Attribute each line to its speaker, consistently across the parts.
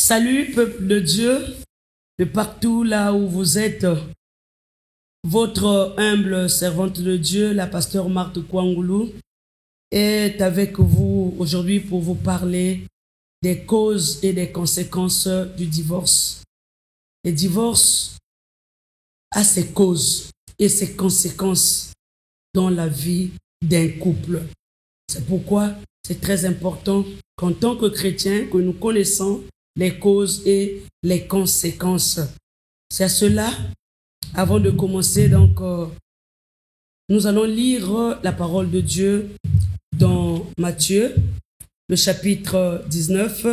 Speaker 1: Salut peuple de Dieu, de partout là où vous êtes. Votre humble servante de Dieu, la pasteur Marthe Kouangoulou, est avec vous aujourd'hui pour vous parler des causes et des conséquences du divorce. Le divorce a ses causes et ses conséquences dans la vie d'un couple. C'est pourquoi c'est très important qu'en tant que chrétiens, que nous connaissons les causes et les conséquences. C'est à cela, avant de commencer, donc, nous allons lire la parole de Dieu dans Matthieu, le chapitre 19,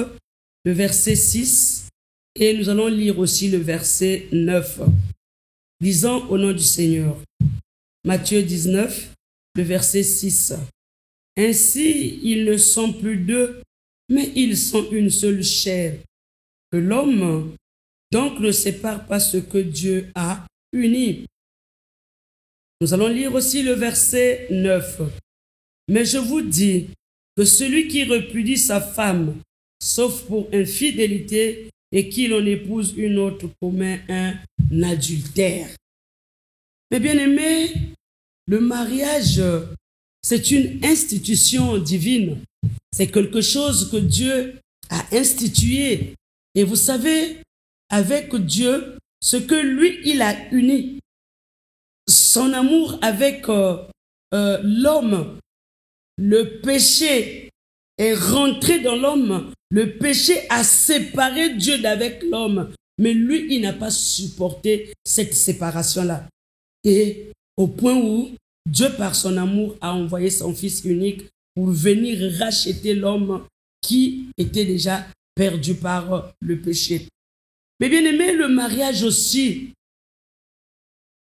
Speaker 1: le verset 6, et nous allons lire aussi le verset 9. Lisons au nom du Seigneur. Matthieu 19, le verset 6. Ainsi, ils ne sont plus deux, mais ils sont une seule chair. Que l'homme donc ne sépare pas ce que Dieu a uni. Nous allons lire aussi le verset 9. Mais je vous dis que celui qui repudie sa femme, sauf pour infidélité, et qu'il en épouse une autre, commet un adultère. Mais bien aimés, le mariage, c'est une institution divine. C'est quelque chose que Dieu a institué. Et vous savez, avec Dieu, ce que lui, il a uni, son amour avec l'homme, le péché est rentré dans l'homme, le péché a séparé Dieu d'avec l'homme, mais lui, il n'a pas supporté cette séparation-là. Et au point où Dieu, par son amour, a envoyé son Fils unique pour venir racheter l'homme qui était déjà perdu par le péché. Mais bien aimé, le mariage aussi,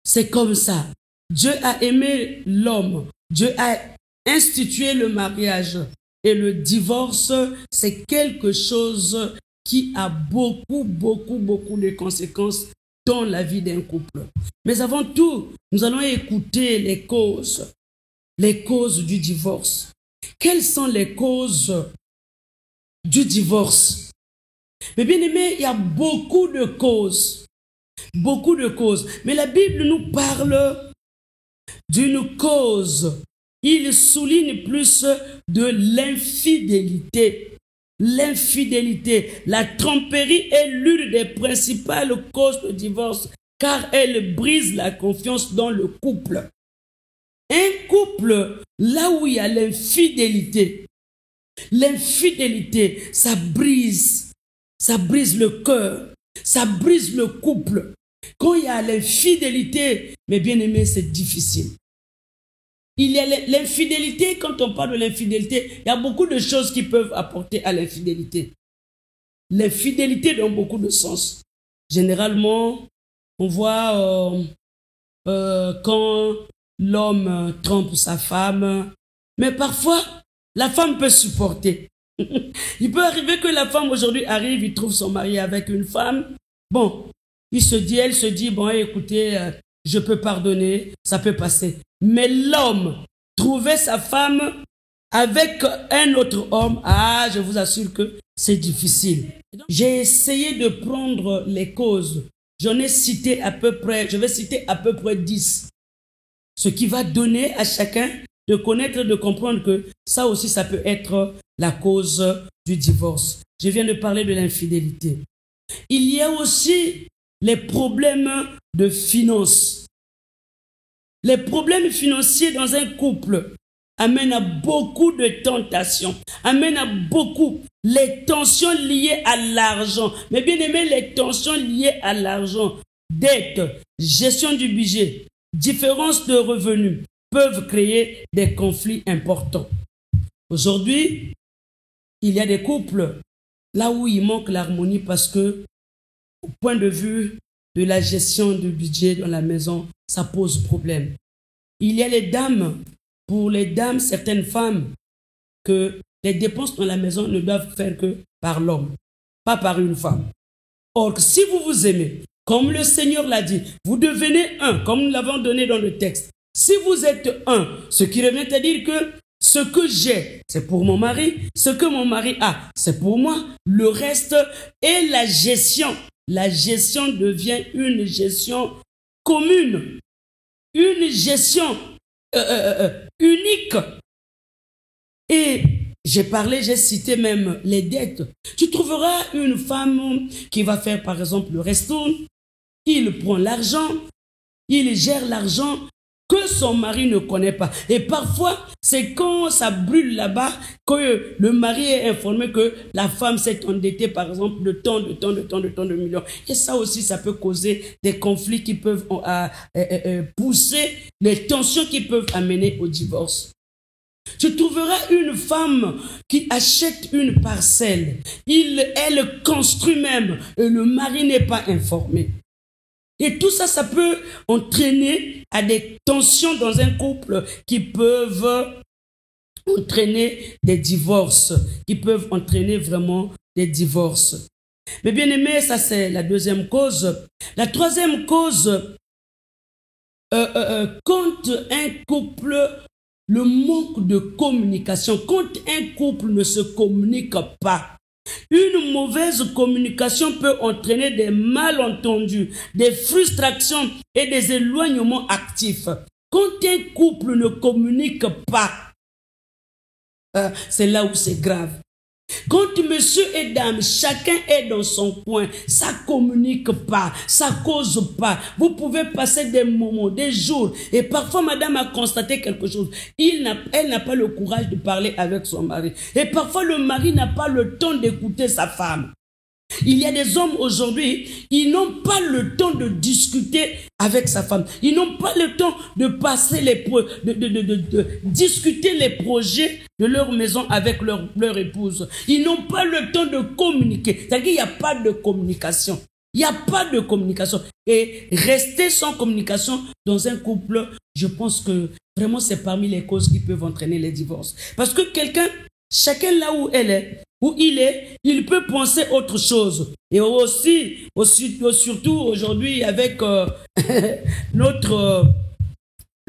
Speaker 1: c'est comme ça. Dieu a aimé l'homme. Dieu a institué le mariage. Et le divorce, c'est quelque chose qui a beaucoup de conséquences dans la vie d'un couple. Mais avant tout, nous allons écouter les causes du divorce. Quelles sont les causes du divorce? Mais bien aimé, il y a beaucoup de causes. Mais la Bible nous parle d'une cause. Il souligne plus de l'infidélité. L'infidélité, la tromperie est l'une des principales causes de divorce, car elle brise la confiance dans le couple. Un couple, là où il y a l'infidélité, ça brise le cœur, ça brise le couple. Quand il y a l'infidélité, mes bien-aimés, c'est difficile. Il y a l'infidélité, quand on parle de l'infidélité, il y a beaucoup de choses qui peuvent apporter à l'infidélité. L'infidélité dans beaucoup de sens. Généralement, on voit quand l'homme trompe sa femme, mais parfois, la femme peut supporter. Il peut arriver que la femme aujourd'hui arrive, il trouve son mari avec une femme. Bon, elle se dit, bon, écoutez, je peux pardonner, ça peut passer. Mais l'homme, trouver sa femme avec un autre homme, je vous assure que c'est difficile. J'ai essayé de prendre les causes. J'en ai cité je vais citer à peu près 10. Ce qui va donner à chacun de connaître, de comprendre que ça aussi, ça peut être la cause du divorce. Je viens de parler de l'infidélité. Il y a aussi les problèmes de finances. Les problèmes financiers dans un couple amènent à beaucoup de tentations, amènent à beaucoup les tensions liées à l'argent. Mais bien aimé, les tensions liées à l'argent, dette, gestion du budget, différence de revenus peuvent créer des conflits importants. Aujourd'hui, il y a des couples là où il manque l'harmonie parce que, au point de vue de la gestion du budget dans la maison, ça pose problème. Il y a les dames, pour les dames, certaines femmes, que les dépenses dans la maison ne doivent faire que par l'homme, pas par une femme. Or, si vous vous aimez, comme le Seigneur l'a dit, vous devenez un, comme nous l'avons donné dans le texte. Si vous êtes un, ce qui revient à dire que Ce que j'ai, c'est pour mon mari. Ce que mon mari a, c'est pour moi. Le reste est la gestion. La gestion devient une gestion commune. Une gestion unique. Et j'ai cité même les dettes. Tu trouveras une femme qui va faire par exemple le resto. Il prend l'argent. Il gère l'argent que son mari ne connaît pas. Et parfois, c'est quand ça brûle là-bas que le mari est informé que la femme s'est endettée, par exemple, de tant de millions. Et ça aussi, ça peut causer des conflits qui peuvent pousser les tensions qui peuvent amener au divorce. Tu trouveras une femme qui achète une parcelle. Elle construit même et le mari n'est pas informé. Et tout ça, ça peut entraîner à des tensions dans un couple qui peuvent entraîner des divorces, qui peuvent entraîner vraiment des divorces. Mais bien aimé, ça c'est la deuxième cause. La troisième cause, quand un couple, le manque de communication, quand un couple ne se communique pas, une mauvaise communication peut entraîner des malentendus, des frustrations et des éloignements actifs. Quand un couple ne communique pas, c'est là où c'est grave. Quand monsieur et dame, chacun est dans son coin, ça communique pas, ça cause pas. Vous pouvez passer des moments, des jours, et parfois madame a constaté quelque chose. Elle n'a pas le courage de parler avec son mari. Et parfois le mari n'a pas le temps d'écouter sa femme. Il y a des hommes aujourd'hui, ils n'ont pas le temps de discuter avec sa femme. Ils n'ont pas le temps de passer de discuter les projets de leur maison avec leur épouse. Ils n'ont pas le temps de communiquer. C'est-à-dire qu'il n'y a pas de communication. Il n'y a pas de communication. Et rester sans communication dans un couple, je pense que vraiment c'est parmi les causes qui peuvent entraîner les divorces. Parce que chacun là où elle est, où il est, il peut penser autre chose. Et surtout aujourd'hui avec notre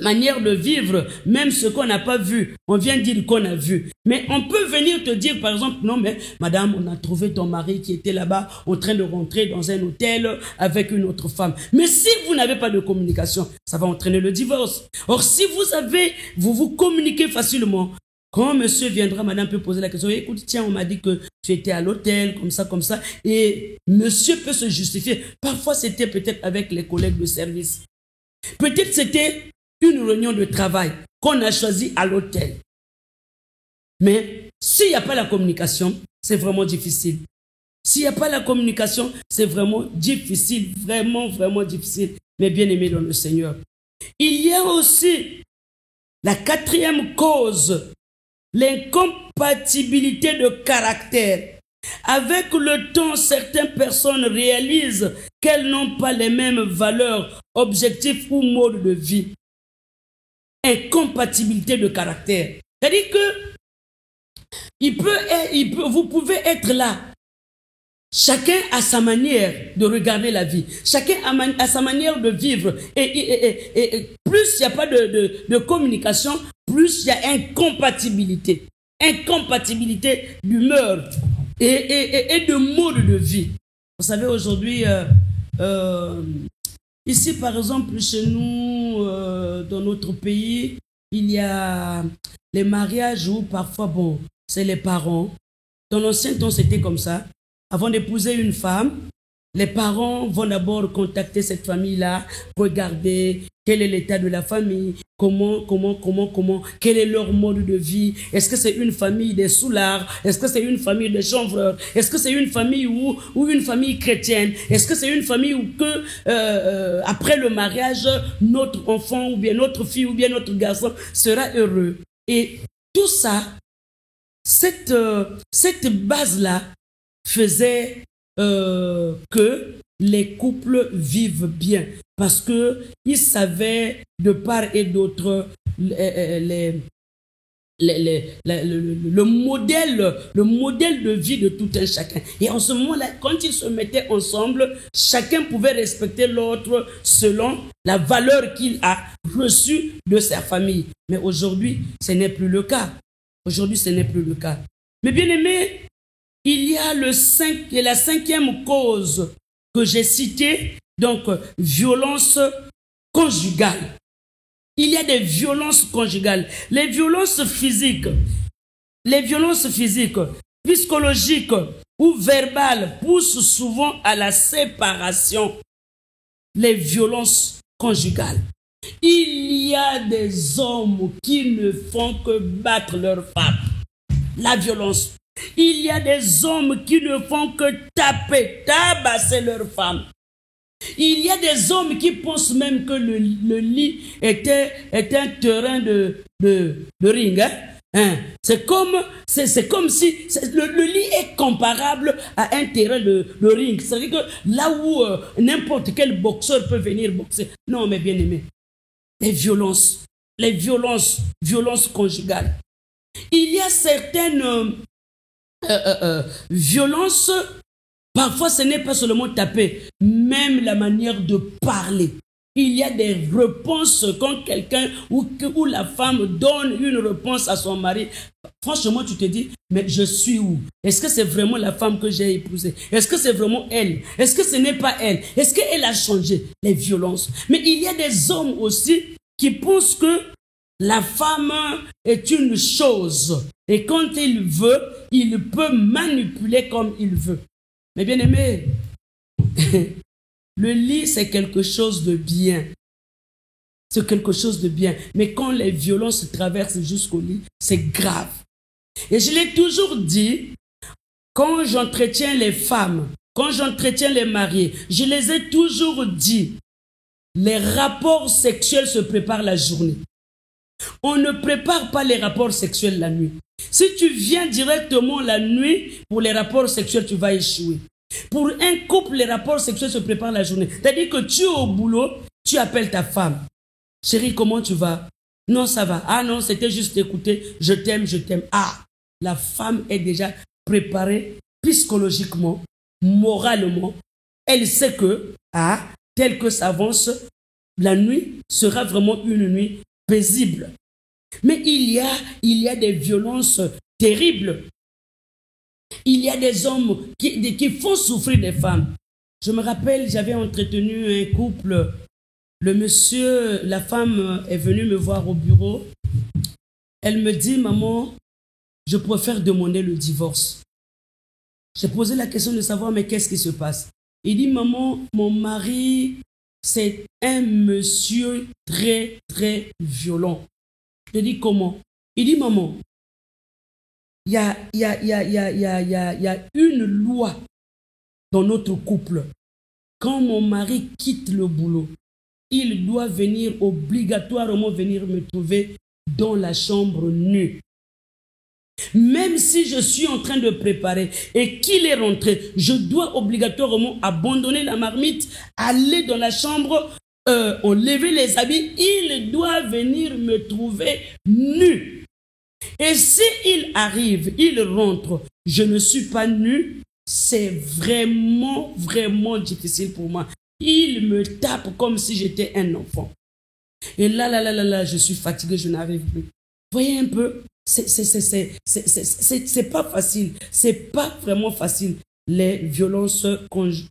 Speaker 1: manière de vivre, même ce qu'on n'a pas vu, on vient dire qu'on a vu. Mais on peut venir te dire par exemple, non mais madame, on a trouvé ton mari qui était là-bas en train de rentrer dans un hôtel avec une autre femme. Mais si vous n'avez pas de communication, ça va entraîner le divorce. Or si vous communiquez facilement, quand monsieur viendra, madame peut poser la question, écoute, tiens, on m'a dit que tu étais à l'hôtel, comme ça, et monsieur peut se justifier. Parfois, c'était peut-être avec les collègues de service. Peut-être c'était une réunion de travail qu'on a choisi à l'hôtel. Mais s'il n'y a pas la communication, c'est vraiment difficile. S'il n'y a pas la communication, c'est vraiment difficile, vraiment, vraiment difficile. Mais bien aimé dans le Seigneur. Il y a aussi la quatrième cause, l'incompatibilité de caractère. Avec le temps, certaines personnes réalisent qu'elles n'ont pas les mêmes valeurs, objectifs ou modes de vie. Incompatibilité de caractère. C'est-à-dire que vous pouvez être là. Chacun a sa manière de regarder la vie. Chacun a sa manière de vivre. Et plus il n'y a pas de communication, plus il y a incompatibilité. Incompatibilité d'humeur et de mode de vie. Vous savez, aujourd'hui, ici, par exemple, chez nous, dans notre pays, il y a les mariages où parfois, bon, c'est les parents. Dans l'ancien temps, c'était comme ça. Avant d'épouser une femme, les parents vont d'abord contacter cette famille-là, regarder quel est l'état de la famille, comment, quel est leur mode de vie. Est-ce que c'est une famille des soulards? Est-ce que c'est une famille des chanvreurs? Est-ce que c'est une famille ou une famille chrétienne? Est-ce que c'est une famille où après le mariage, notre enfant ou bien notre fille ou bien notre garçon sera heureux? Et tout ça, cette base-là faisait que les couples vivent bien parce que ils savaient de part et d'autre le modèle de vie de tout un chacun. Et en ce moment-là, quand ils se mettaient ensemble, chacun pouvait respecter l'autre selon la valeur qu'il a reçue de sa famille. Mais aujourd'hui, ce n'est plus le cas. Aujourd'hui, ce n'est plus le cas. Mais bien aimé, il y a la cinquième cause que j'ai citée, donc violence conjugale. Il y a des violences conjugales. Les violences physiques, psychologiques ou verbales poussent souvent à la séparation. Les violences conjugales. Il y a des hommes qui ne font que battre leurs femmes. La violence. Il y a des hommes qui ne font que tabasser leurs femmes. Il y a des hommes qui pensent même que le lit est un terrain de ring. C'est comme si le lit est comparable à un terrain de ring. C'est-à-dire que là où n'importe quel boxeur peut venir boxer. Non, mais bien aimé, les violences conjugales. Il y a certaines violences, parfois ce n'est pas seulement taper, même la manière de parler. Il y a des réponses quand quelqu'un ou la femme donne une réponse à son mari. Franchement, tu te dis, mais je suis où? Est-ce que c'est vraiment la femme que j'ai épousée? Est-ce que c'est vraiment elle? Est-ce que ce n'est pas elle? Est-ce qu'elle a changé? Les violences. Mais il y a des hommes aussi qui pensent que la femme est une chose. Et quand il veut, il peut manipuler comme il veut. Mais bien aimé, le lit, c'est quelque chose de bien. C'est quelque chose de bien. Mais quand les violences traversent jusqu'au lit, c'est grave. Et je l'ai toujours dit, quand j'entretiens les femmes, quand j'entretiens les mariés, je les ai toujours dit, les rapports sexuels se préparent la journée. On ne prépare pas les rapports sexuels la nuit. Si tu viens directement la nuit pour les rapports sexuels, tu vas échouer. Pour un couple, les rapports sexuels se préparent la journée. C'est-à-dire que tu es au boulot, tu appelles ta femme. Chérie, comment tu vas? Non, ça va. Ah non, c'était juste écouter. Je t'aime, je t'aime. Ah, la femme est déjà préparée psychologiquement, moralement. Elle sait que, tel que s'avance, la nuit sera vraiment une nuit paisible. Mais il y a des violences terribles. Il y a des hommes qui font souffrir des femmes. Je me rappelle, j'avais entretenu un couple. Le monsieur, la femme est venue me voir au bureau. Elle me dit, maman, je préfère demander le divorce. J'ai posé la question de savoir, mais qu'est-ce qui se passe? Il dit, maman, mon mari, c'est un monsieur très, très violent. Je dis, comment? Il dit, maman, il y a une loi dans notre couple. Quand mon mari quitte le boulot, il doit obligatoirement venir me trouver dans la chambre nue. Même si je suis en train de préparer et qu'il est rentré, je dois obligatoirement abandonner la marmite, aller dans la chambre, enlever les habits. Il doit venir me trouver nu. Et s'il arrive, il rentre, je ne suis pas nu, c'est vraiment, vraiment difficile pour moi. Il me tape comme si j'étais un enfant. Et là, je suis fatigué, je n'arrive plus. Voyez un peu, c'est pas facile. C'est pas vraiment facile, la violence conjugale.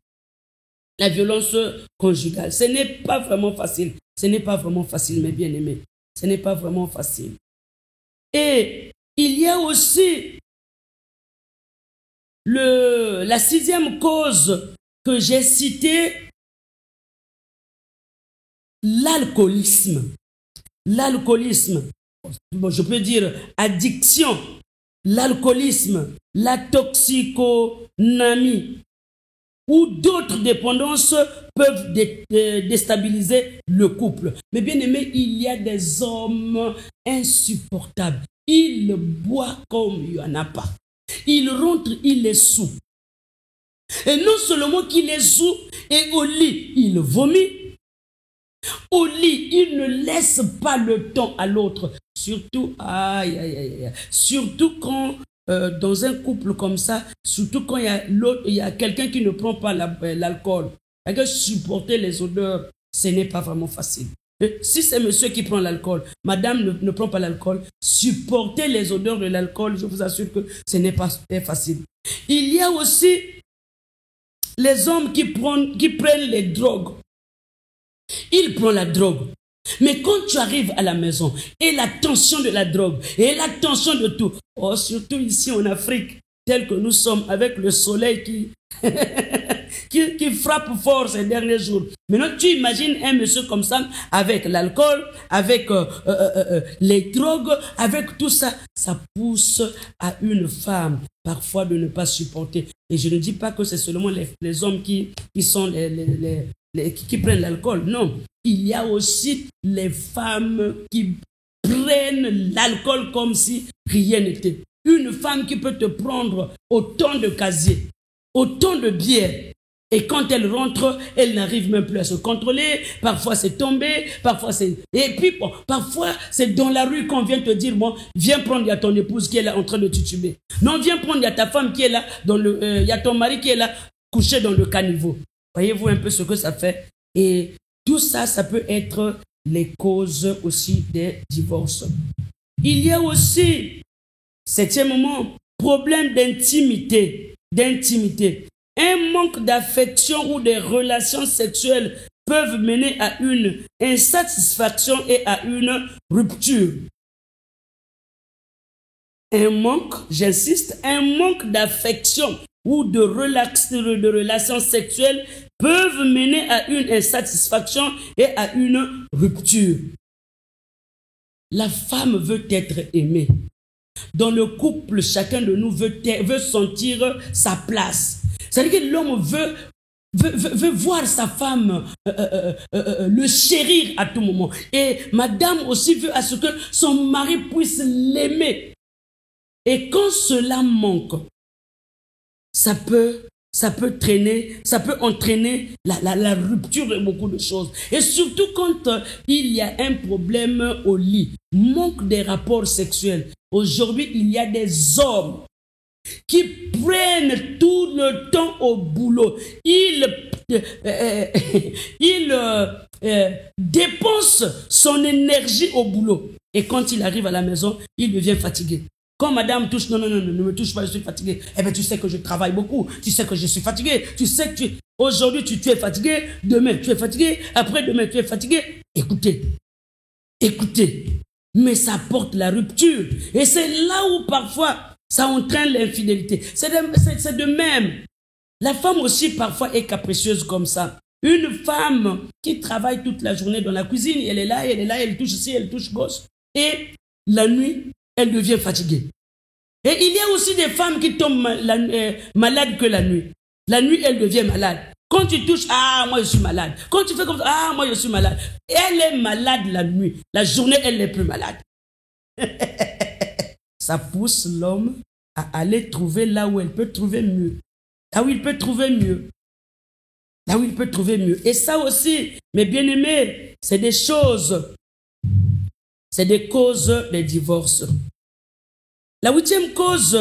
Speaker 1: Ce n'est pas vraiment facile. Ce n'est pas vraiment facile, mes bien-aimés. Ce n'est pas vraiment facile. Et il y a aussi la sixième cause que j'ai citée, l'alcoolisme. L'alcoolisme, bon, je peux dire addiction, l'alcoolisme, la toxicomanie ou d'autres dépendances peuvent déstabiliser le couple. Mais bien aimé, il y a des hommes insupportables. Ils boivent comme il n'y en a pas. Il rentre, il est sous. Et non seulement qu'il est sous, et au lit, il vomit. Au lit, il ne laisse pas le temps à l'autre. Surtout, surtout quand, dans un couple comme ça, surtout quand il y a quelqu'un qui ne prend pas l'alcool. Supporter les odeurs, ce n'est pas vraiment facile. Si c'est monsieur qui prend l'alcool, madame ne prend pas l'alcool, supporter les odeurs de l'alcool, je vous assure que ce n'est pas facile. Il y a aussi les hommes qui prennent les drogues. Ils prennent la drogue. Mais quand tu arrives à la maison, et la tension de la drogue, et la tension de tout, oh, surtout ici en Afrique, tel que nous sommes, avec le soleil qui frappe fort ces derniers jours. Maintenant, tu imagines un monsieur comme ça, avec l'alcool, avec les drogues, avec tout ça, ça pousse à une femme, parfois, de ne pas supporter. Et je ne dis pas que c'est seulement les hommes qui sont qui prennent l'alcool. Non, il y a aussi les femmes qui prennent l'alcool comme si rien n'était. Une femme qui peut te prendre autant de casiers, autant de bière. Et quand elle rentre, elle n'arrive même plus à se contrôler. Parfois, c'est tombé. Parfois, c'est... Et puis, bon, parfois, c'est dans la rue qu'on vient te dire, bon, viens prendre, il y a ton épouse qui est là en train de tutuber. Non, viens prendre, il y a ta femme qui est là, il y a ton mari qui est là, couché dans le caniveau. Voyez-vous un peu ce que ça fait? Et tout ça, ça peut être les causes aussi des divorces. Il y a aussi, 7e moment, problème d'intimité. Un manque d'affection ou des relations sexuelles peuvent mener à une insatisfaction et à une rupture. Un manque, j'insiste, un manque d'affection ou de relations sexuelles peuvent mener à une insatisfaction et à une rupture. La femme veut être aimée. Dans le couple, chacun de nous veut sentir sa place. C'est-à-dire que l'homme veut voir sa femme le chérir à tout moment. Et madame aussi veut à ce que son mari puisse l'aimer. Et quand cela manque, ça peut traîner, ça peut entraîner la rupture de beaucoup de choses. Et surtout quand il y a un problème au lit, manque des rapports sexuels. Aujourd'hui, il y a des hommes qui prennent tout le temps au boulot. Ils dépensent son énergie au boulot. Et quand il arrive à la maison, il devient fatigué. Quand madame touche, non, ne me touche pas, je suis fatigué. Eh bien, tu sais que je travaille beaucoup. Tu sais que je suis fatigué. Tu sais que aujourd'hui, tu es fatigué. Demain, tu es fatigué. Après-demain, tu es fatigué. Écoutez. Mais ça porte la rupture. Et c'est là où parfois, ça entraîne l'infidélité. C'est de même. La femme aussi, parfois, est capricieuse comme ça. Une femme qui travaille toute la journée dans la cuisine, elle est là, elle touche ici, elle touche gauche. Et la nuit, elle devient fatiguée. Et il y a aussi des femmes qui tombent malades que la nuit. La nuit, elle devient malade. Quand tu touches, ah, moi je suis malade. Quand tu fais comme ça, ah, moi je suis malade. Elle est malade la nuit. La journée, elle n'est plus malade. Ça pousse l'homme à aller trouver là où elle peut trouver mieux. Là où il peut trouver mieux. Là où il peut trouver mieux. Et ça aussi, mes bien-aimés, c'est des choses. C'est des causes des divorces. La 8e cause,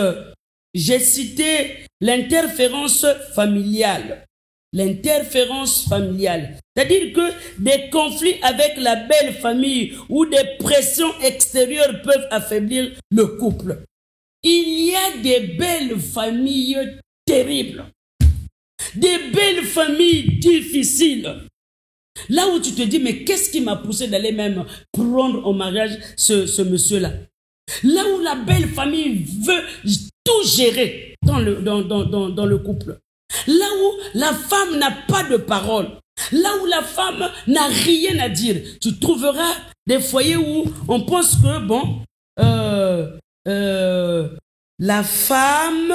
Speaker 1: j'ai cité l'interférence familiale. L'interférence familiale. C'est-à-dire que des conflits avec la belle famille ou des pressions extérieures peuvent affaiblir le couple. Il y a des belles familles terribles. Des belles familles difficiles. Là où tu te dis, mais qu'est-ce qui m'a poussé d'aller même prendre en mariage ce monsieur-là? Là où la belle famille veut tout gérer dans le couple. Là où la femme n'a pas de parole. Là où la femme n'a rien à dire. Tu trouveras des foyers où on pense que, bon, la femme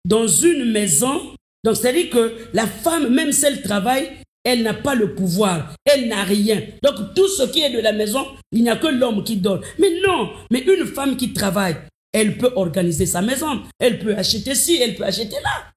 Speaker 1: dans une maison, donc c'est-à-dire que la femme, même si elle travaille, elle n'a pas le pouvoir, elle n'a rien. Donc tout ce qui est de la maison, il n'y a que l'homme qui donne. Mais non, mais une femme qui travaille, elle peut organiser sa maison, elle peut acheter ci, elle peut acheter là.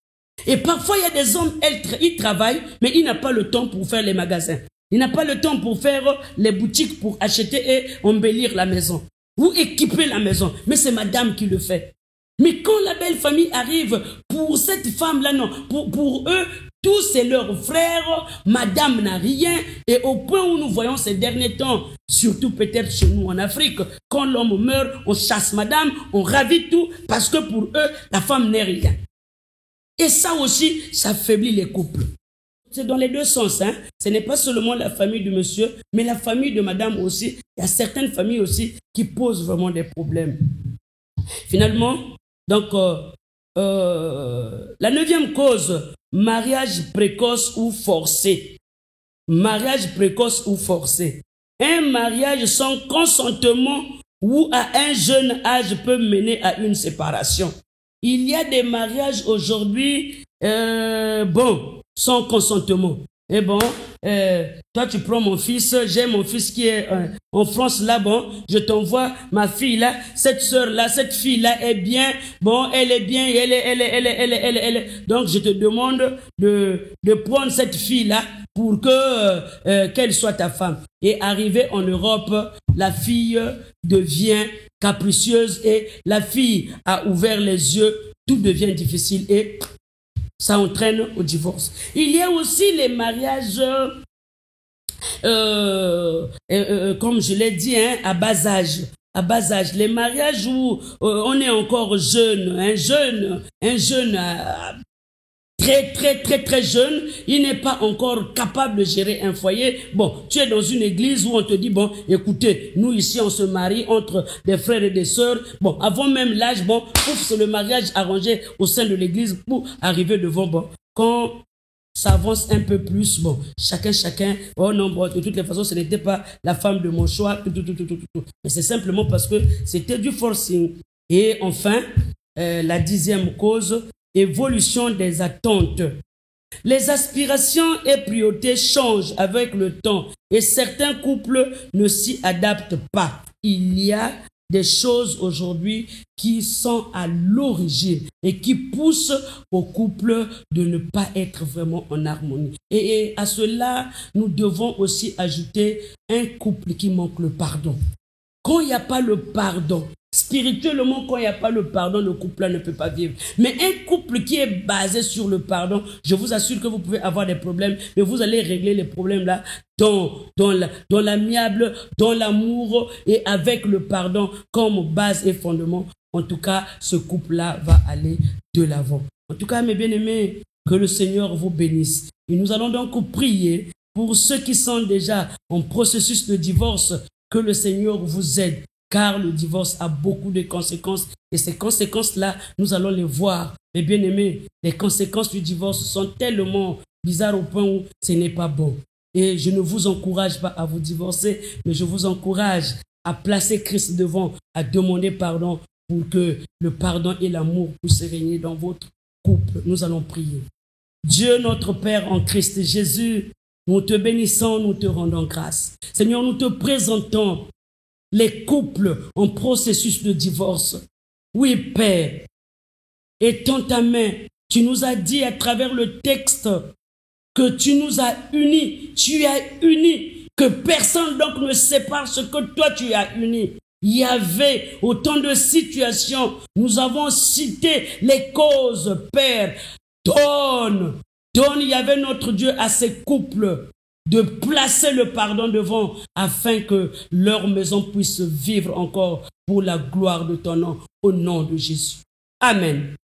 Speaker 1: Et parfois il y a des hommes, ils travaillent, mais ils n'ont pas le temps pour faire les magasins. Il n'a pas le temps pour faire les boutiques, pour acheter et embellir la maison. Ou équiper la maison. Mais c'est madame qui le fait. Mais quand la belle famille arrive, pour cette femme-là, non. Pour eux, Tous c'est leurs frères, madame n'a rien. Et au point où nous voyons ces derniers temps, surtout peut-être chez nous en Afrique, quand l'homme meurt, on chasse madame, on ravit tout, parce que pour eux, la femme n'est rien. Et ça aussi, ça affaiblit les couples. C'est dans les deux sens. Hein. Ce n'est pas seulement la famille du monsieur, mais la famille de madame aussi. Il y a certaines familles aussi qui posent vraiment des problèmes. Finalement, donc, la 9e cause, mariage précoce ou forcé. Mariage précoce ou forcé. Un mariage sans consentement ou à un jeune âge peut mener à une séparation. Il y a des mariages aujourd'hui, sans consentement. Et bon, toi tu prends mon fils, j'ai mon fils qui est en France là, bon, je t'envoie ma fille là, cette sœur là, cette fille là est bien, bon, elle est bien, elle est. Donc je te demande de prendre cette fille là pour que qu'elle soit ta femme. Et arrivé en Europe, la fille devient capricieuse et la fille a ouvert les yeux, tout devient difficile et ça entraîne au divorce. Il y a aussi les mariages, comme je l'ai dit, hein, à bas âge. À bas âge. Les mariages où on est encore jeune, un jeune très jeune, il n'est pas encore capable de gérer un foyer. Bon, tu es dans une église où on te dit, bon, écoutez, nous ici on se marie entre des frères et des sœurs. Bon, avant même l'âge, bon, c'est le mariage arrangé au sein de l'église pour arriver devant, bon, quand ça avance un peu plus, bon, chacun, oh non, bon, de toutes les façons, ce n'était pas la femme de mon choix, tout. Mais c'est simplement parce que c'était du forcing. Et enfin, la 10e cause, évolution des attentes. Les aspirations et priorités changent avec le temps et certains couples ne s'y adaptent pas. Il y a des choses aujourd'hui qui sont à l'origine et qui poussent au couple de ne pas être vraiment en harmonie. Et à cela, nous devons aussi ajouter un couple qui manque le pardon. Quand il n'y a pas le pardon, spirituellement, quand il n'y a pas le pardon, le couple-là ne peut pas vivre. Mais un couple qui est basé sur le pardon, je vous assure que vous pouvez avoir des problèmes, mais vous allez régler les problèmes-là dans l'amiable, dans l'amour et avec le pardon comme base et fondement. En tout cas, ce couple-là va aller de l'avant. En tout cas, mes bien-aimés, que le Seigneur vous bénisse. Et nous allons donc prier pour ceux qui sont déjà en processus de divorce, que le Seigneur vous aide. Car le divorce a beaucoup de conséquences et ces conséquences-là, nous allons les voir. Mais bien aimés, les conséquences du divorce sont tellement bizarres au point où ce n'est pas bon. Et je ne vous encourage pas à vous divorcer, mais je vous encourage à placer Christ devant, à demander pardon pour que le pardon et l'amour puissent régner dans votre couple. Nous allons prier. Dieu notre Père en Christ Jésus, nous te bénissons, nous te rendons grâce. Seigneur, nous te présentons les couples en processus de divorce. Oui, Père, étends ta main. Tu nous as dit à travers le texte que tu nous as unis. Tu as unis. Que personne donc ne sépare ce que toi tu as uni. Il y avait autant de situations. Nous avons cité les causes, Père. Donne, il y avait notre Dieu à ces couples de placer le pardon devant afin que leur maison puisse vivre encore pour la gloire de ton nom, au nom de Jésus. Amen.